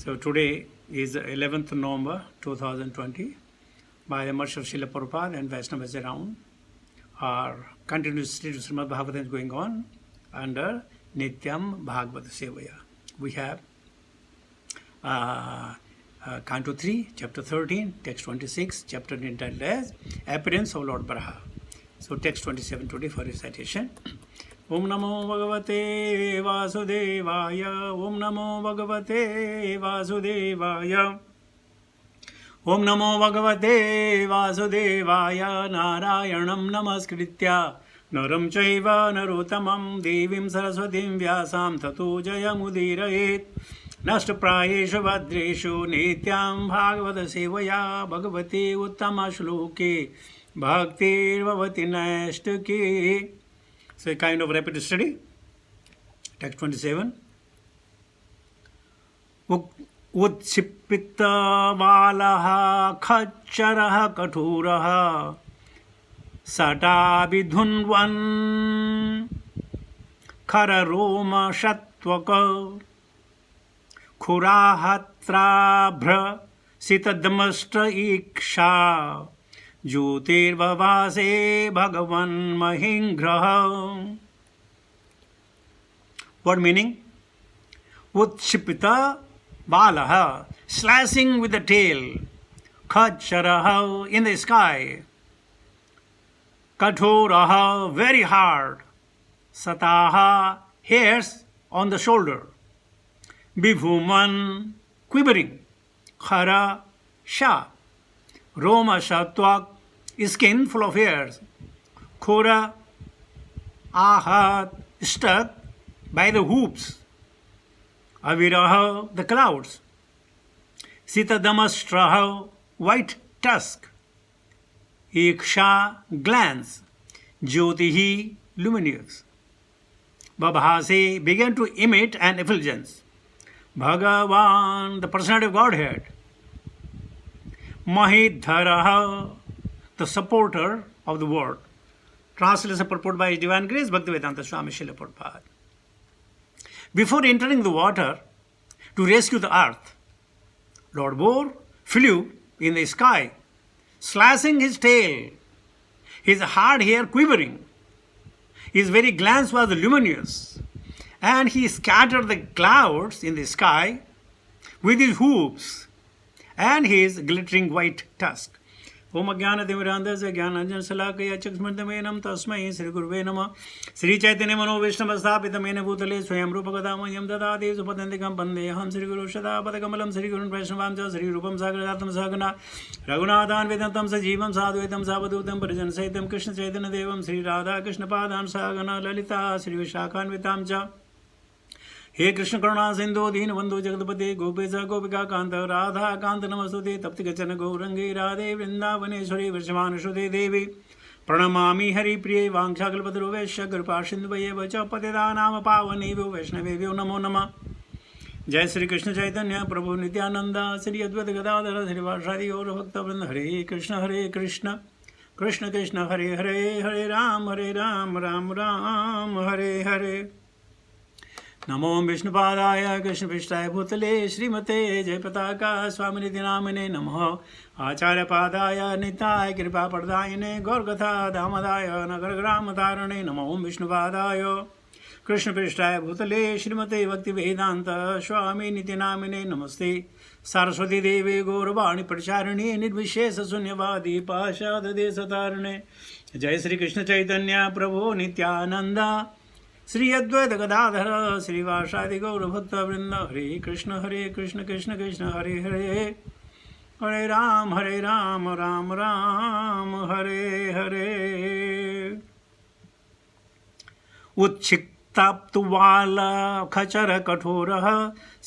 So today is 11th November 2020. By the mercy of Srila Prabhupada and Vaishnavas around, our continuous study of Srimad Bhagavatam is going on under Nityam Bhagavata Sevaya. We have Canto 3, Chapter 13, Text 26, chapter entitled as Appearance of Lord Baraha. So text 27 today for recitation. Om Namo Bhagavate Vasudevaya. Om Namo Bhagavate Vasudevaya. Om Namo Bhagavate Vasudevaya. Narayanam Namaskritya Naram Chaiva Narotamam Devim Saraswatim Vyasam Tato Jayamudirayet Nashtaprayeshu Vadreshu Nityam Bhagavata Sevaya Bhagavate Uttama Shloke Bhaktir Bhavati Nashtake. So a kind of rapid study. Text 27. Utshipita valaha khacharaha kathuraha sata vidhunvan khararoma shatvaka khurahatrabhra sitadmastra iksha Jyotirvavase Bhagavan Mahingraha. What meaning? Utshipita Balaha, slashing with the tail. Khacharaha, in the sky. Kathoraha, very hard. Sataha, hairs on the shoulder. Bibhuman, quivering. Khara, sharp. Roma Shatwak, skin full of hairs. Khora, Ahat, stuck by the hoops. Aviraha, the clouds. Sitadamastraha, white tusk. Iksha, glance. Jyotihi, luminous. Babhase began to emit an effulgence. Bhagavan, the personality of Godhead. Mahidharaha, the supporter of the world. Translation purport by His Divine Grace, Bhaktivedanta Swami Srila Prabhupada. Before entering the water to rescue the earth, Lord Boar flew in the sky, slashing his tail, his hard hair quivering. His very glance was luminous, and he scattered the clouds in the sky with his hooves and his glittering white tusk. Om Ajnana Timirandhasya Jnananjana Salakaya Chaksmartaменam Tasmai Sri Guruve Namah. Sri Chaitanya Mano Vaishnavasthapitam Mena Bhutale Swayam Rupa Kadamayam Dadati Supatantikam Pandeham Sri Guru Shadapadakamalam Sri Gurun Vaishnavam Cha Sri Rupam Sagradatam Sagana Raghunathan Vedantam Sajivam Sadhvetam Savadutam Parijan Saitam Krishna Chaitanya Devam Sri Radha Krishna Padan Sagana Lalita Sri Vishakhan Vitam Cha हे कृष्ण करुणा सिंधु दीन बंधु जगतपते गोपेश गोपिका कांत राधा कांत नमस्तुते तप्त गचन गौरंगे राधे वृंदावनेश्वरी वृषभानुसुते देवी प्रणमामि हरिप्रिये वांछाकल्पतरुभ्यश्च कृपा सिन्धुभ्येव च पतिता नाम पावनेभ्यो वैष्णवेभ्यो नमो नमः. जय श्री कृष्ण चैतन्य प्रभु नित्यानंद श्री अद्वैत गदाधर श्रीवासादि गौर भक्तवृंद. हरे कृष्ण कृष्ण कृष्ण हरे हरे हरे राम राम राम हरे हरे. नमो विष्णुपादाय कृष्णपृष्ठाय भूतले श्रीमते जयपताका स्वामिनिधि नामिने नमः. आचार्यपादाय निताय कृपाप्रदायिने गौरकथा दामदाय नगरग्रामतारणे नमो विष्णुपादाय कृष्णपृष्ठाय भूतले श्रीमते भक्तिवेदान्त स्वामिनिधि नामिने नमस्ते. सरस्वती देवी गौरवाणी प्रचारिणे निर्विशेष शून्यवादी पाशादेशतारिणे. जय श्री कृष्ण चैतन्य प्रभु नित्यानंद श्री अद्वैत गदाधर श्रीवासादि गौर भक्त वृंद. हरे कृष्ण कृष्ण कृष्ण हरे हरे हरे राम राम राम हरे हरे. उत्क्षिप्ताप्तुवाल खचर कठोरः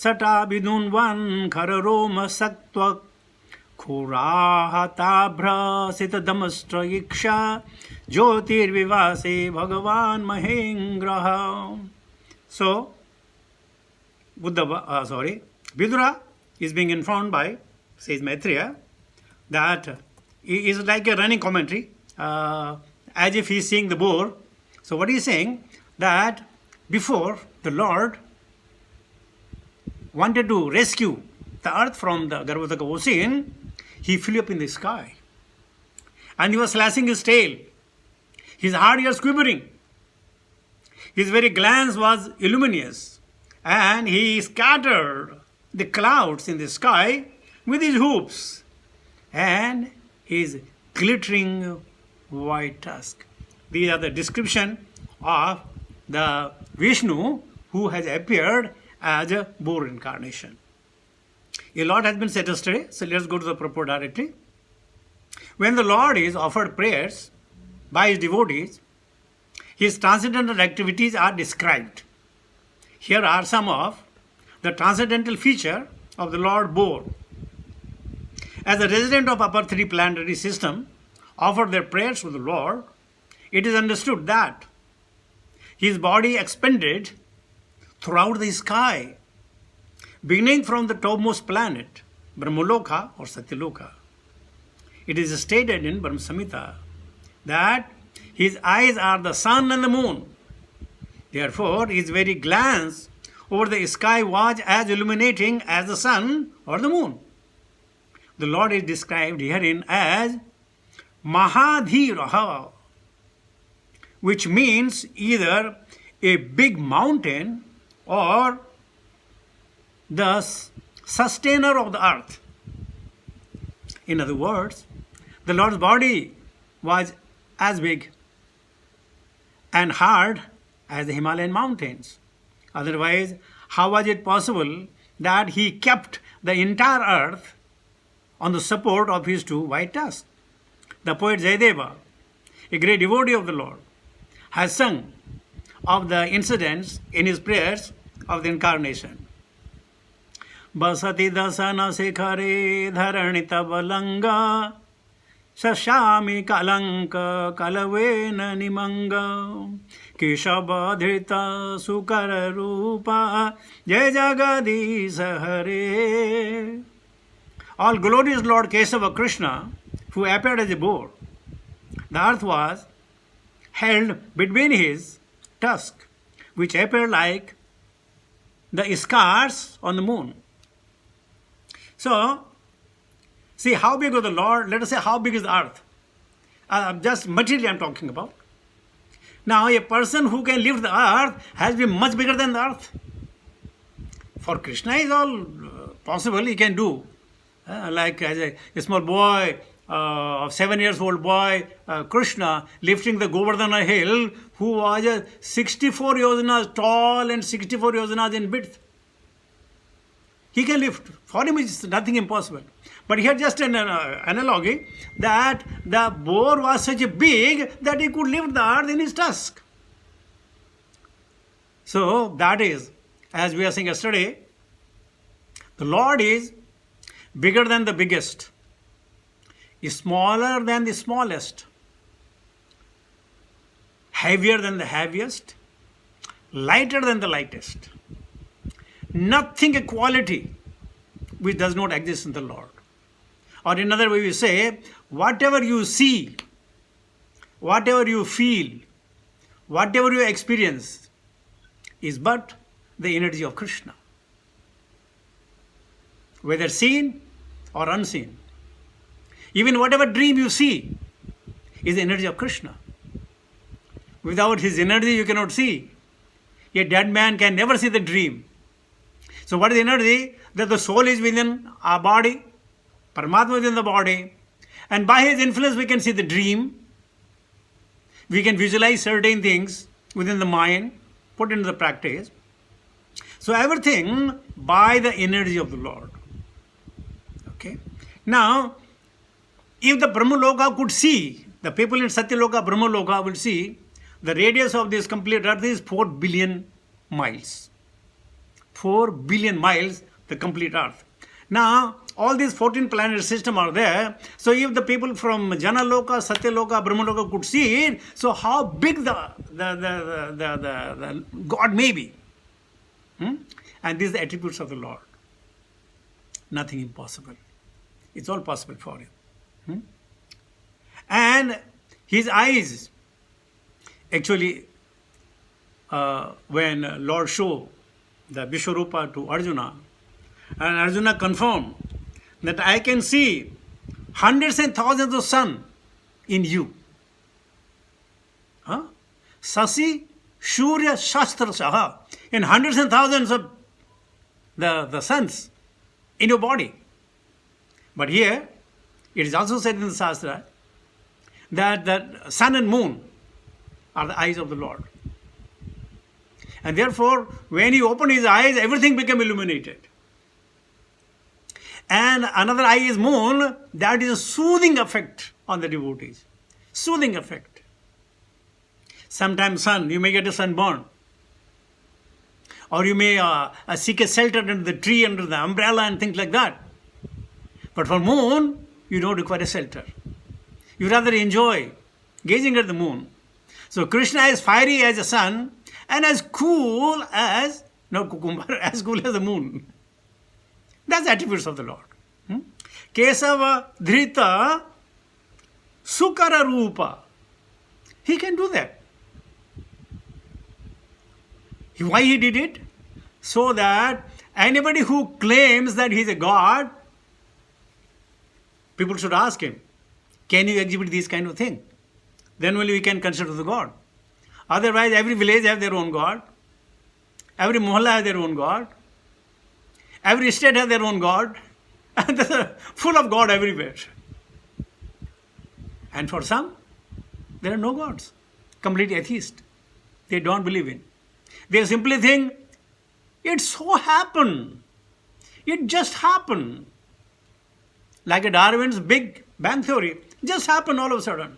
सटा विदुन्वन् खररोम सत्त्व खुराहताभ्रसितदमस्त्र इक्षा Jyotirvivase Bhagavan Mahingraha. So, Vidura is being informed by, says Maitreya, that he is like a running commentary, as if he is seeing the boar. So what he is saying, that before the Lord wanted to rescue the earth from the Garbhodaka ocean, he flew up in the sky. And he was slashing his tail. His hard ears quivering. His very glance was luminous. And he scattered the clouds in the sky with his hooves and his glittering white tusk. These are the description of the Vishnu who has appeared as a boar incarnation. A lot has been said yesterday, so let's go to the purport directly. When the Lord is offered prayers by his devotees, his transcendental activities are described. Here are some of the transcendental feature of the Lord Boar. As a resident of upper three planetary system offered their prayers to the Lord, it is understood that his body expanded throughout the sky, beginning from the topmost planet, Brahmaloka or Satyaloka. It is stated in Brahma Samhita that his eyes are the sun and the moon. Therefore, his very glance over the sky was as illuminating as the sun or the moon. The Lord is described herein as Mahadhiraha, which means either a big mountain or the sustainer of the earth. In other words, the Lord's body was as big and hard as the Himalayan mountains. Otherwise, how was it possible that he kept the entire earth on the support of his two white tusks? The poet Jayadeva, a great devotee of the Lord, has sung of the incidents in his prayers of the incarnation. Basati dasana sekhare dharanita balanga Sashami kalanka kalavena nimanga Keshabadhrita sukara rupa Jai Jagadisa Hare. All glorious Lord Kesava Krishna, who appeared as a boar, the earth was held between his tusk, which appeared like the scars on the moon. So, see how big is the Lord, let us say how big is the earth. Just materially I am talking about. Now a person who can lift the earth has been much bigger than the earth. For Krishna is all possible, he can do. Like as a small boy, of 7 years old boy, Krishna lifting the Govardhana hill, who was 64 yojanas tall and 64 yojanas in width. He can lift. For him, it's nothing impossible. But here just an analogy that the boar was such a big that he could lift the earth in his tusk. So that is, as we were saying yesterday, the Lord is bigger than the biggest, is smaller than the smallest, heavier than the heaviest, lighter than the lightest. Nothing a quality which does not exist in the Lord. Or in another way we say, whatever you see, whatever you feel, whatever you experience is but the energy of Krishna. Whether seen or unseen. Even whatever dream you see is the energy of Krishna. Without his energy you cannot see. A dead man can never see the dream. So what is the energy? That the soul is within our body, Paramatma within the body, and by his influence we can see the dream. We can visualize certain things within the mind, put into the practice. So everything by the energy of the Lord. Okay. Now, if the Brahmaloka could see, the people in Satyaloka, Brahmaloka will see, the radius of this complete earth is 4 billion miles. 4 billion miles, the complete earth. Now, all these 14 planetary systems are there. So, if the people from Janaloka, Satyaloka, Brahmaloka could see it, so how big the God may be. And these are the attributes of the Lord. Nothing impossible. It's all possible for him. And his eyes, actually, when Lord showed the Vishwarupa to Arjuna, And Arjuna confirmed that I can see hundreds and thousands of sun in you. Huh? Sasi Shurya Shastra Saha. In hundreds and thousands of the suns in your body. But here, it is also said in the Shastra that the sun and moon are the eyes of the Lord. And therefore, when he opened his eyes, everything became illuminated. And another eye is moon, that is a soothing effect on the devotees. Soothing effect. Sometimes sun, you may get a sunburn. Or you may seek a shelter under the tree, under the umbrella and things like that. But for moon, you don't require a shelter. You rather enjoy gazing at the moon. So Krishna is fiery as the sun and as cool as, not cucumber, as cool as the moon. That's the attributes of the Lord. Kesava Dhrita Sukara Rupa. He can do that. Why he did it? So that anybody who claims that he is a god, people should ask him, can you exhibit this kind of thing? Then only we can consider the god. Otherwise, every village has their own god. Every mohalla has their own god. Every state has their own god. And they're full of God everywhere. And for some, there are no gods. Complete atheist. They don't believe in. They simply think, it so happened. It just happened. Like a Darwin's Big Bang Theory. Just happened all of a sudden.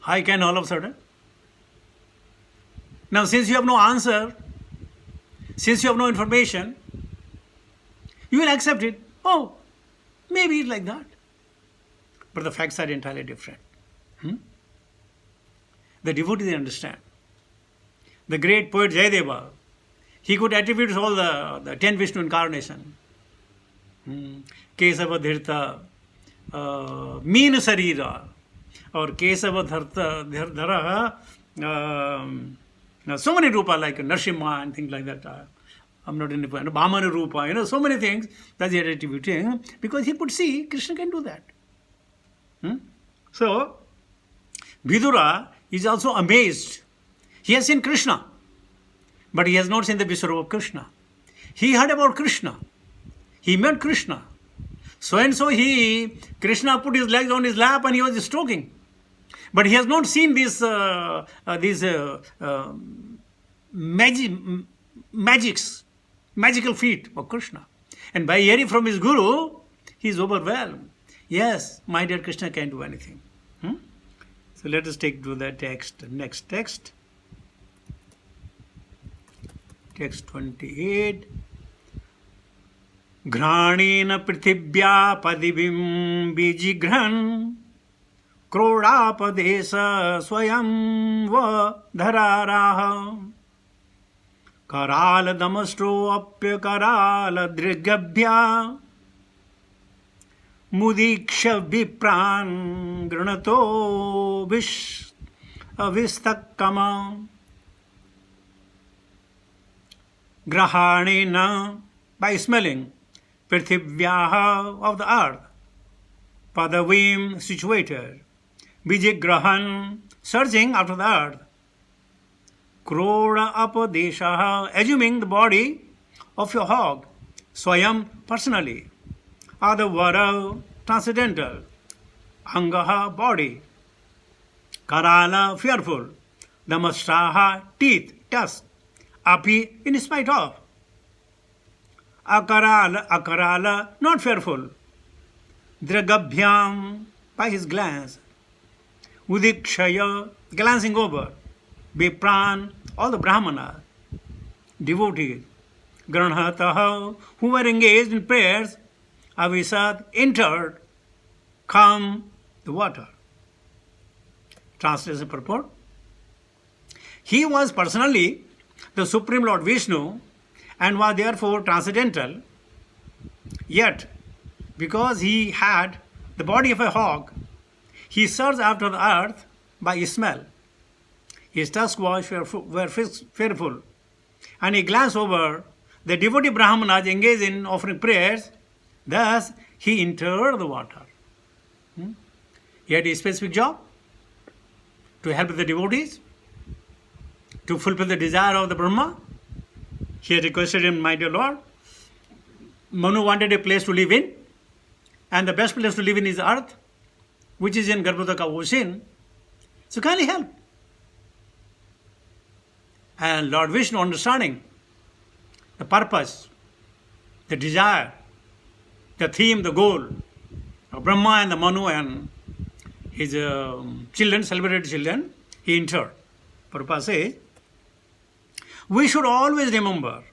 How can all of a sudden? Now, since you have no answer, since you have no information, you will accept it. Oh, maybe it's like that. But the facts are entirely different. The devotees understand. The great poet Jayadeva, he could attribute all the 10 Vishnu incarnation. Kesava Dhirta, Mean Sarira, or Kesava Dhara, so many rupa like Narsimha and things like that. I'm not in the point. Bhamana Rupa, so many things that they are attributing because he could see Krishna can do that. So, Vidura is also amazed. He has seen Krishna, but he has not seen the Visvarupa of Krishna. He heard about Krishna. He met Krishna. So and so Krishna put his legs on his lap and he was stroking. But he has not seen these magical feet of Krishna. And by hearing from his guru, he is overwhelmed. Yes, my dear Krishna can do anything. So let us take to the text. Next text. Text 28. Ghranena prithibhya padibim bijigran krodapadesa swayam va dhararaha karala damastro apya karala drigabhya mudiksha vipran granato avistakama grahanena, by smelling, prithibhyaha, of the earth, padavim, situated, bijigrahan, searching after the earth, kroda apadeshaha, assuming the body of your hog, swayam, personally, adavara, transcendental, angaha, body, karala, fearful, damastraha, teeth, tusk, api, in spite of, akarala, not fearful, dragabhyam, by his glance, udikshaya, glancing over, vipran, all the brahmanas, devotees, granhataha, who were engaged in prayers, avisad, entered, come the water. Translation purport. He was personally the Supreme Lord Vishnu and was therefore transcendental, yet because he had the body of a hog, he searched after the earth by smell. His tusks were fearful, and he glanced over the devotee Brahmanas engaged in offering prayers. Thus, he entered the water. He had a specific job to help the devotees, to fulfill the desire of the Brahma. He had requested him, my dear Lord, Manu wanted a place to live in, and the best place to live in is earth, which is in Garbhodaka ocean. So kindly help. And Lord Vishnu, understanding the purpose, the desire, the theme, the goal of Brahma and the Manu and his children, celebrated children, he entered. Prabhupada says, we should always remember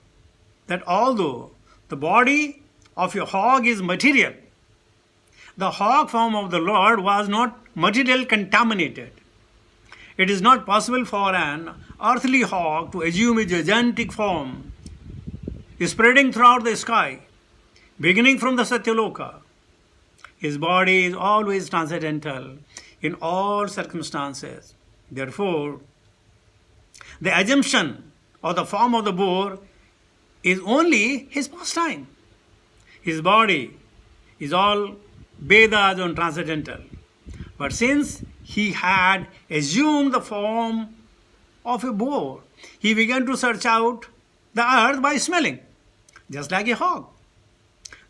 that although the body of a hog is material, the hog form of the Lord was not material contaminated. It is not possible for an earthly hog to assume a gigantic form, spreading throughout the sky, beginning from the Satyaloka. His body is always transcendental in all circumstances. Therefore, the assumption of the form of the boar is only his pastime. His body is all Vedas on transcendental. But since he had assumed the form of a boar, he began to search out the earth by smelling, just like a hog.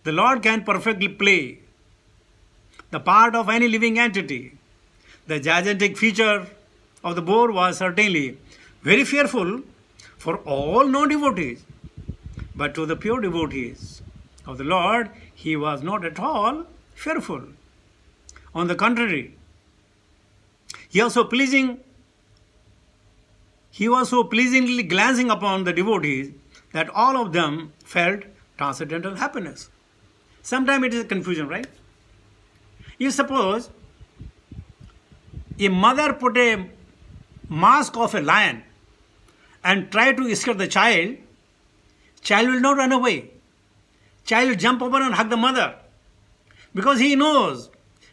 The Lord can perfectly play the part of any living entity. The gigantic feature of the boar was certainly very fearful for all non-devotees. But to the pure devotees of the Lord, he was not at all fearful. On the contrary, he was so pleasingly glancing upon the devotees that all of them felt transcendental happiness. Sometimes it is a confusion, right? You suppose a mother put a mask of a lion and try to scare the child will not run away. Child will jump over and hug the mother because he knows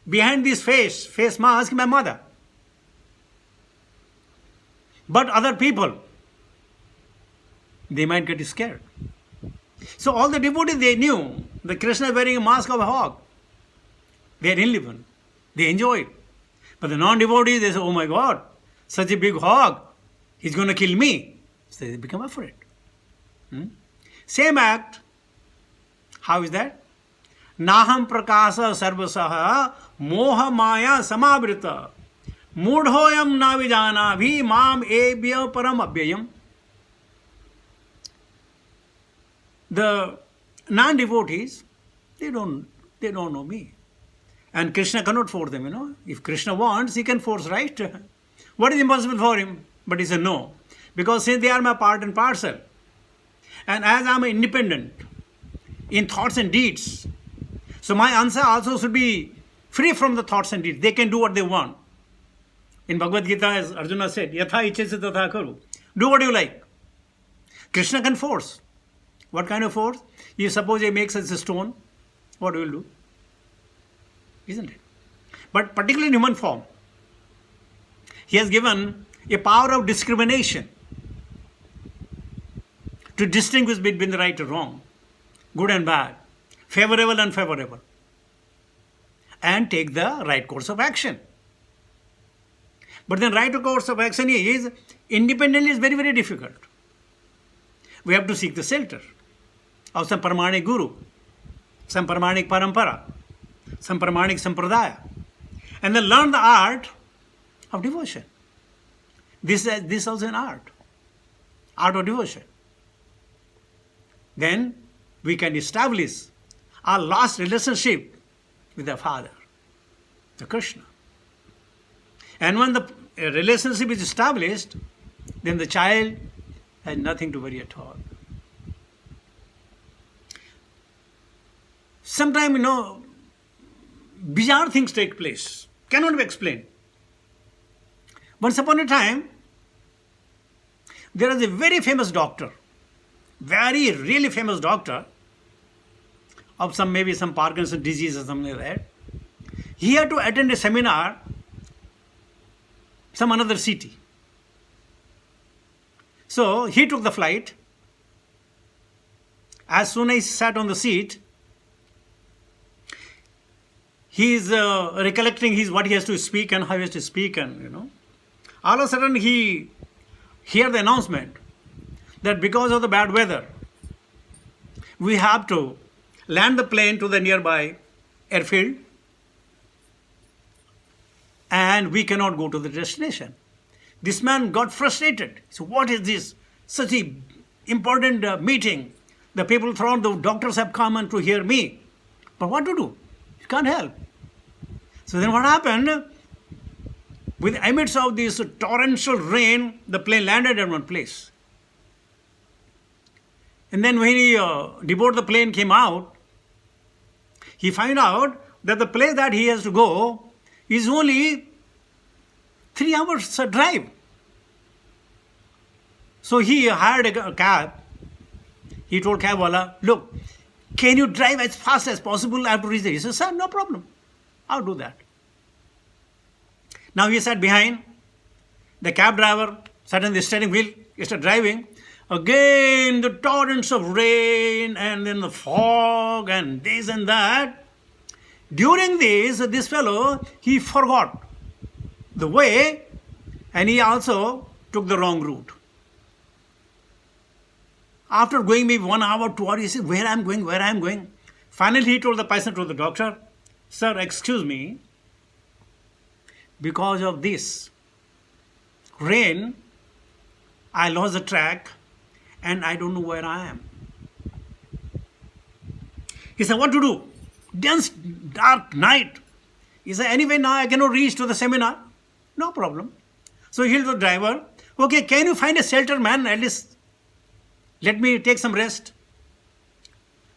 behind this face mask, my mother. But other people, they might get scared. So all the devotees, they knew that Krishna is wearing a mask of a hog. They are irrelevant. They enjoy it. But the non-devotees, they say, oh my God, such a big hog, he's going to kill me. So they become afraid. Same act. How is that? Naham prakasa sarvasaha moha maya samavrita mudhoyam navijana bhi mam ebhya param abhyayam. The non-devotees, they don't know me. And Krishna cannot force them, If Krishna wants, he can force, right? What is impossible for him? But he said no. Because since they are my part and parcel, and as I am independent in thoughts and deeds, so my answer also should be free from the thoughts and deeds. They can do what they want. In Bhagavad Gita, as Arjuna said, Yatha ichchesi tatha karu. Do what you like. Krishna can force. What kind of force? You suppose he makes us a stone, what will do? Isn't it? But particularly in human form, he has given a power of discrimination to distinguish between the right and wrong, good and bad, favorable and unfavorable, and take the right course of action. But then right course of action is independently is very, very difficult. We have to seek the shelter of some Pramanic Guru, some Pramanic Parampara, some Pramanic Sampradaya, and then learn the art of devotion. This is also an art of devotion. Then we can establish our lost relationship with the Father, the Krishna. And when the relationship is established, then the child has nothing to worry at all. Sometimes, bizarre things take place, cannot be explained. Once upon a time, there was a very famous doctor, really famous doctor of maybe some Parkinson's disease or something like that. He had to attend a seminar, some another city. So he took the flight as soon as he sat on the seat, he is recollecting what he has to speak and how he has to speak, and all of a sudden he hear the announcement that because of the bad weather, we have to land the plane to the nearby airfield and we cannot go to the destination. This man got frustrated. So what is this? Such an important meeting. The people throughout, the doctors have come and to hear me. But what to do? You can't help. So then what happened? With amidst of this torrential rain, the plane landed at one place. And then when he deboard the plane came out, he found out that the place that he has to go is only 3 hours drive. So he hired a cab. He told cab wala, look, can you drive as fast as possible? I have to reach there. He said, sir, no problem. I'll do that. Now he sat behind. The cab driver sat on the steering wheel. He started driving. Again, the torrents of rain and then the fog and this and that. During this fellow, he forgot the way and he also took the wrong route. After going maybe 1 hour, 2 hours, he said, where I'm going. Finally, he told the patient, to the doctor, sir, excuse me, because of this rain, I lost the track and I don't know where I am. He said, what to do? Dense, dark night. He said, anyway, now I cannot reach to the seminar. No problem. So he told the driver, okay, can you find a shelter, man? At least let me take some rest.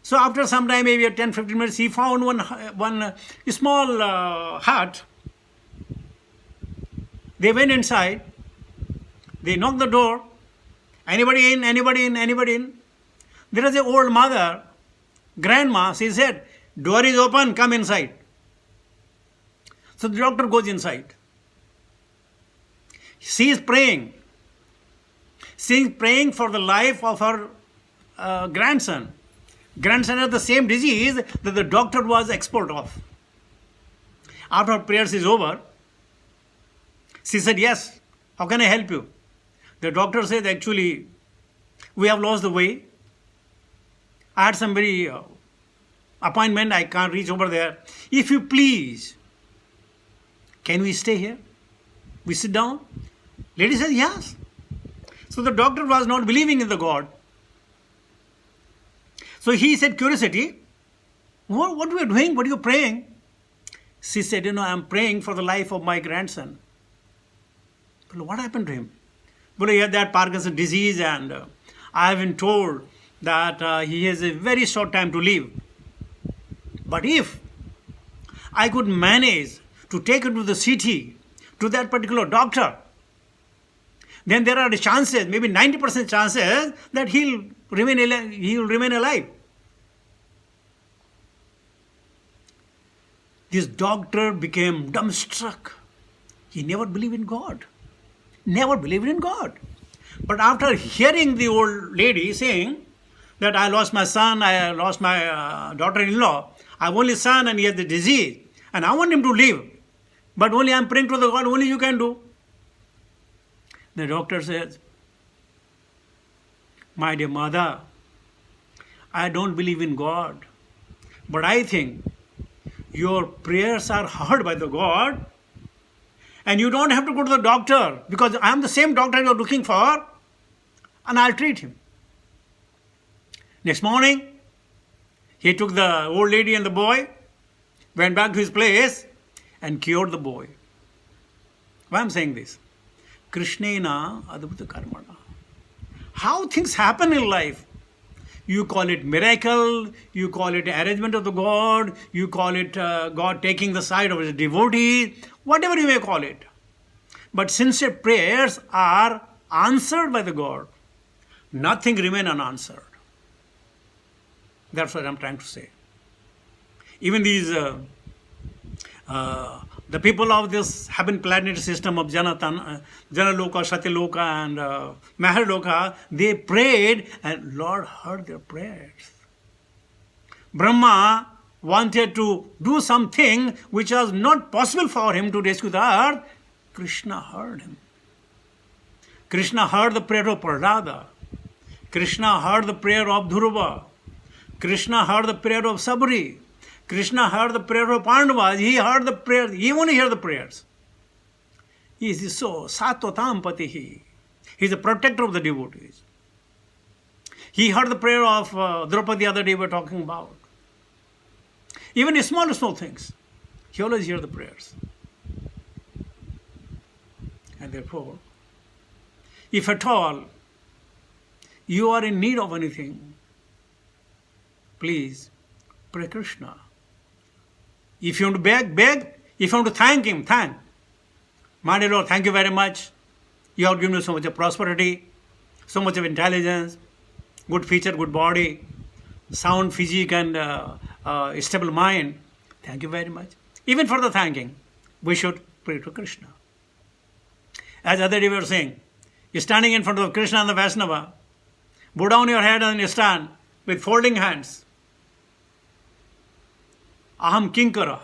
So after some time, maybe 10-15 minutes, he found one small hut. They went inside. They knocked the door. Anybody in? Anybody in? Anybody in? There is an old mother, grandma. She said, door is open, come inside. So the doctor goes inside. She is praying. She is praying for the life of her grandson. Grandson has the same disease that the doctor was expert of. After her prayers is over, she said, yes, how can I help you? The doctor said, actually, we have lost the way. I had some very appointment, I can't reach over there. If you please, can we stay here? We sit down? Lady said, yes. So the doctor was not believing in the God. So he said, curiosity, what are you doing? What are you praying? She said, I'm praying for the life of my grandson. But what happened to him? Well, he had that Parkinson's disease and I have been told that he has a very short time to live. But if I could manage to take him to the city, to that particular doctor, then there are the chances, maybe 90% chances, that he'll remain alive. This doctor became dumbstruck. He never believed in God. Never believed in God. But after hearing the old lady saying that I lost my son, I lost my daughter-in-law, I have only son and he has the disease, and I want him to live, but only I'm praying to the God, only you can do. The doctor says, my dear mother, I don't believe in God, but I think your prayers are heard by the God, and you don't have to go to the doctor, because I am the same doctor you're looking for, and I'll treat him. Next morning, he took the old lady and the boy, went back to his place, and cured the boy. Why I'm saying this? Krishnena adbhuta karmana. How things happen in life. You call it miracle, you call it arrangement of the God, you call it God taking the side of his devotee, whatever you may call it. But sincere prayers are answered by the God. Nothing remains unanswered. That's what I'm trying to say. Even these, the people of this heaven planetary system of Janaloka, Satyaloka and Maharloka, they prayed and Lord heard their prayers. Brahma wanted to do something which was not possible for him to rescue the earth. Krishna heard him. Krishna heard the prayer of Prahlada. Krishna heard the prayer of Dhruva. Krishna heard the prayer of Sabri. Krishna heard the prayer of Pandavas. He heard the prayer. He only heard the prayers. He is so Satvatam Patihi. He is the protector of the devotees. He heard the prayer of Draupadi the other day we were talking about. Even small things. He always hears the prayers. And therefore, if at all you are in need of anything, please pray Krishna. If you want to beg, beg. If you want to thank him, thank. My dear Lord, thank you very much. You have given me so much of prosperity, so much of intelligence, good feature, good body, sound physique and stable mind. Thank you very much. Even for the thanking, we should pray to Krishna. As other day we were saying, you're standing in front of Krishna and the Vaishnava, bow down your head and you stand with folding hands. Aham Kinkara.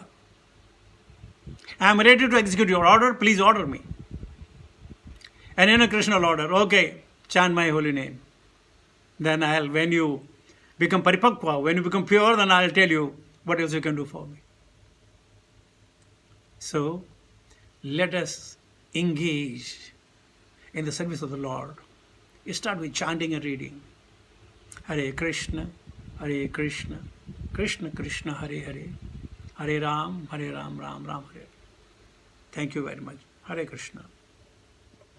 I am ready to execute your order, please order me. And in a Krishna order, okay, chant my holy name. Then when you become paripakva, when you become pure, then I'll tell you what else you can do for me. So, let us engage in the service of the Lord. You start with chanting and reading. Hare Krishna, Krishna Krishna, Hare Hare, Hare Ram, Ram Ram, Hare. Thank you very much. Hare Krishna.